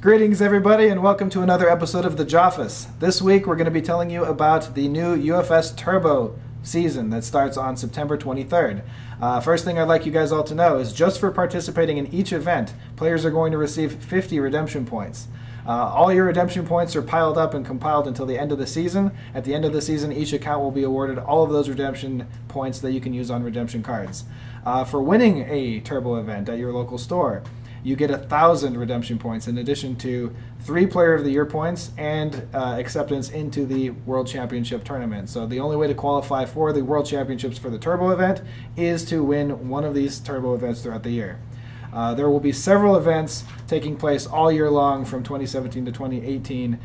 Greetings everybody and welcome to another episode of the Joffice. This week we're going to be telling you about the new UFS Turbo season that starts on September 23rd. First thing I'd like you guys all to know is just for participating in each event, players are going to receive 50 redemption points. All your redemption points are piled up and compiled until the end of the season. At the end of the season, each account will be awarded all of those redemption points that you can use on redemption cards. For winning a Turbo event at your local store, you get 1,000 redemption points in addition to 3 Player of the Year points and acceptance into the World Championship Tournament. So the only way to qualify for the World Championships for the Turbo event is to win one of these Turbo events throughout the year. There will be several events taking place all year long from 2017 to 2018.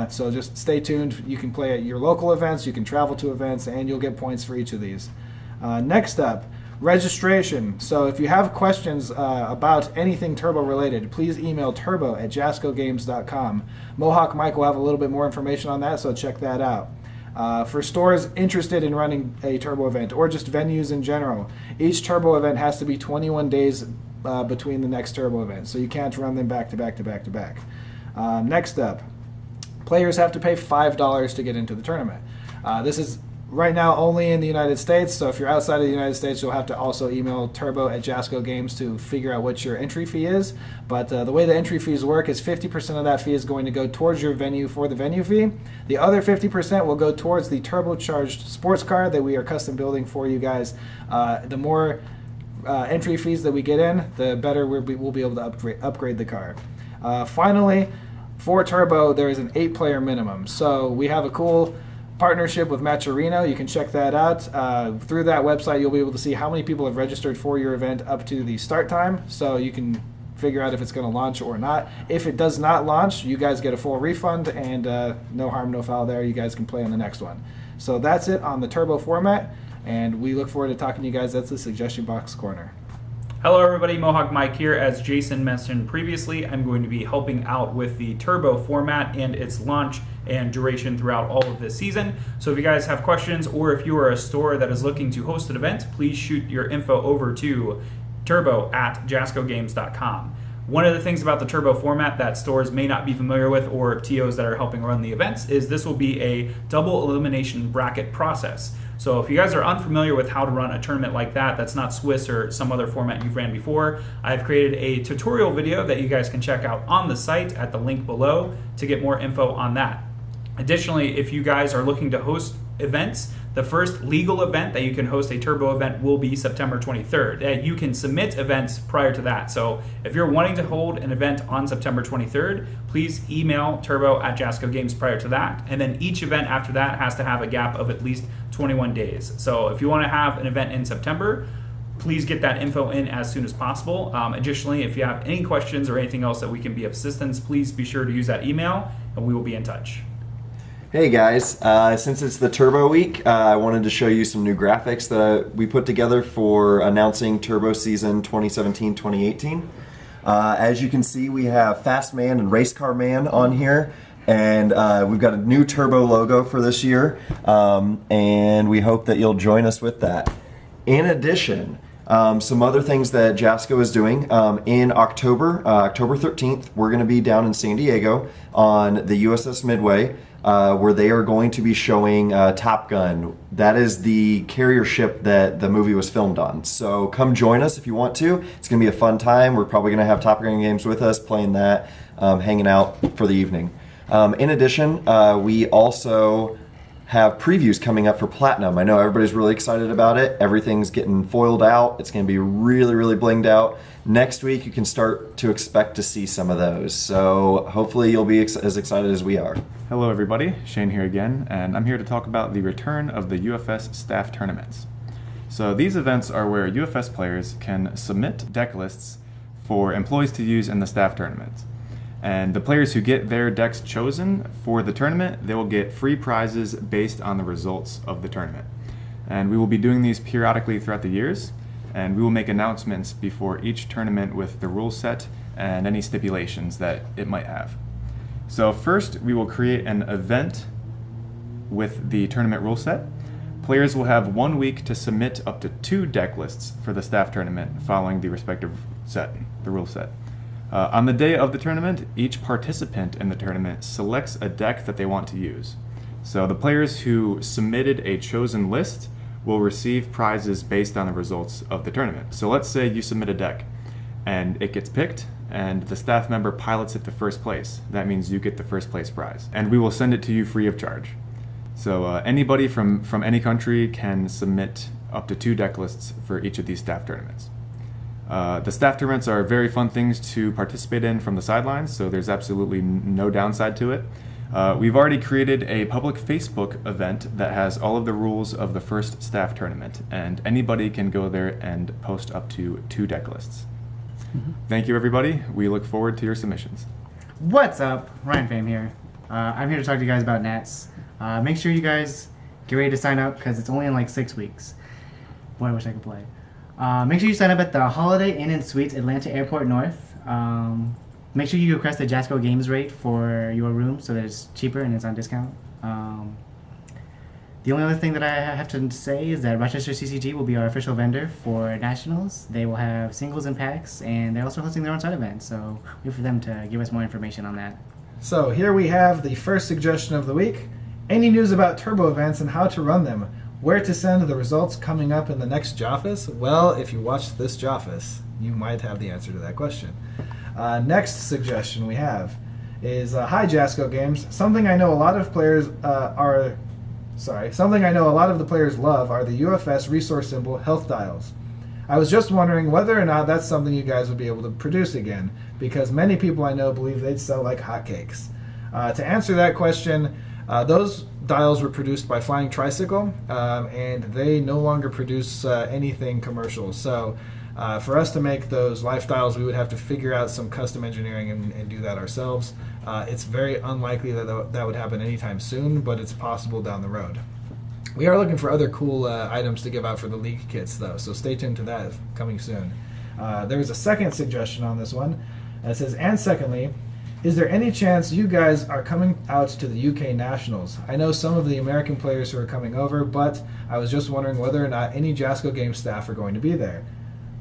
So just stay tuned. You can play at your local events, you can travel to events, and you'll get points for each of these. Next up, registration. So if you have questions about anything Turbo related, please email turbo@jascogames.com. Mohawk Mike will have a little bit more information on that, so check that out. For stores interested in running a Turbo event or just venues in general, each Turbo event has to be 21 days between the next Turbo event, so you can't run them back to back to back to back. Next up, players have to pay $5 to get into the tournament. This is right now only in the United States, so if you're outside of the United States, you'll have to also email turbo@jascogames to figure out what your entry fee is. But the way the entry fees work is 50% of that fee is going to go towards your venue for the venue fee. The other 50% will go towards the turbocharged sports car that we are custom building for you guys. The more entry fees that we get in, the better we'll be able to upgrade the car. Finally, for Turbo, there is an 8-player minimum. So we have a cool partnership with Matcherino. You can check that out. Through that website, you'll be able to see how many people have registered for your event up to the start time, so you can figure out if it's going to launch or not. If it does not launch, you guys get a full refund, and no harm, no foul there. You guys can play on the next one. So that's it on the Turbo format, and we look forward to talking to you guys. That's the Suggestion Box Corner. Hello everybody, Mohawk Mike here. As Jason mentioned previously, I'm going to be helping out with the Turbo format and its launch and duration throughout all of this season. So if you guys have questions, or if you are a store that is looking to host an event, please shoot your info over to turbo@jascogames.com. One of the things about the Turbo format that stores may not be familiar with, or TOs that are helping run the events, is this will be a double elimination bracket process. So if you guys are unfamiliar with how to run a tournament like that, that's not Swiss or some other format you've ran before, I've created a tutorial video that you guys can check out on the site at the link below to get more info on that. Additionally, if you guys are looking to host events, the first legal event that you can host a Turbo event will be September 23rd. You can submit events prior to that. So if you're wanting to hold an event on September 23rd, please email turbo@jascogames prior to that. And then each event after that has to have a gap of at least 21 days. So if you want to have an event in September, please get that info in as soon as possible. Additionally, if you have any questions or anything else that we can be of assistance, please be sure to use that email and we will be in touch. Hey guys, since it's the Turbo week, I wanted to show you some new graphics that we put together for announcing Turbo season 2017-2018. As you can see, we have Fast Man and Race Car Man on here, and we've got a new Turbo logo for this year, and we hope that you'll join us with that. In addition, some other things that Jasco is doing. In October 13th, we're going to be down in San Diego on the USS Midway, where they are going to be showing Top Gun. That is the carrier ship that the movie was filmed on. So come join us if you want to. It's going to be a fun time. We're probably going to have Top Gun games with us, playing that, hanging out for the evening. In addition, we also have previews coming up for Platinum. I know everybody's really excited about it. Everything's getting foiled out. It's going to be really, really blinged out. Next week, you can start to expect to see some of those. So hopefully you'll be as excited as we are. Hello everybody, Shane here again, and I'm here to talk about the return of the UFS Staff Tournaments. So these events are where UFS players can submit deck lists for employees to use in the staff tournament. And the players who get their decks chosen for the tournament, they will get free prizes based on the results of the tournament. And we will be doing these periodically throughout the years, and we will make announcements before each tournament with the rule set and any stipulations that it might have. So first, we will create an event with the tournament rule set. Players will have 1 week to submit up to 2 deck lists for the staff tournament following the respective set, the rule set. On the day of the tournament, each participant in the tournament selects a deck that they want to use. So the players who submitted a chosen list will receive prizes based on the results of the tournament. So let's say you submit a deck and it gets picked and the staff member pilots it to first place. That means you get the first place prize. And we will send it to you free of charge. So anybody from any country can submit up to 2 deck lists for each of these staff tournaments. The staff tournaments are very fun things to participate in from the sidelines, so there's absolutely no downside to it. We've already created a public Facebook event that has all of the rules of the first staff tournament, and anybody can go there and post up to 2 deck lists. Thank you, everybody. We look forward to your submissions. What's up? Ryan Fame here. I'm here to talk to you guys about Nats. Make sure you guys get ready to sign up because it's only in like 6 weeks. Boy, I wish I could play. Make sure you sign up at the Holiday Inn and Suites, Atlanta Airport North. Make sure you request the Jasco Games rate for your room so that it's cheaper and it's on discount. The only other thing that I have to say is that Rochester CCG will be our official vendor for Nationals. They will have singles and packs, and they're also hosting their own side event, so wait for them to give us more information on that. So here we have the first suggestion of the week. Any news about turbo events and how to run them? Where to send the results coming up in the next Joffice? Well, if you watched this Joffice, you might have the answer to that question. Next suggestion we have is hi Jasco Games. Something I know a lot of the players love are the UFS resource symbol health dials. I was just wondering whether or not that's something you guys would be able to produce again, because many people I know believe they'd sell like hotcakes. To answer that question, those dials were produced by Flying Tricycle, and they no longer produce anything commercial. So for us to make those life dials, we would have to figure out some custom engineering and do that ourselves. It's very unlikely that that would happen anytime soon, but it's possible down the road. We are looking for other cool items to give out for the league kits, though, so stay tuned to that coming soon. There's a second suggestion on this one. It says, and secondly, is there any chance you guys are coming out to the UK Nationals? I know some of the American players who are coming over, but I was just wondering whether or not any Jasco Game staff are going to be there.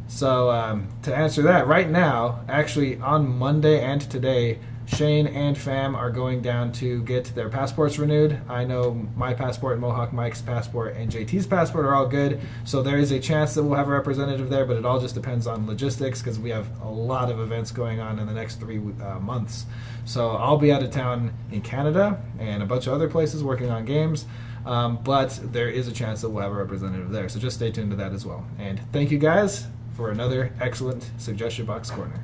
So to answer that, right now, actually on Monday and today, Shane and Fam are going down to get their passports renewed. I know my passport, Mohawk Mike's passport, and JT's passport are all good, so there is a chance that we'll have a representative there, but it all just depends on logistics because we have a lot of events going on in the next 3 months. So I'll be out of town in Canada and a bunch of other places working on games, but there is a chance that we'll have a representative there, so just stay tuned to that as well. And thank you guys for another excellent Suggestion Box Corner.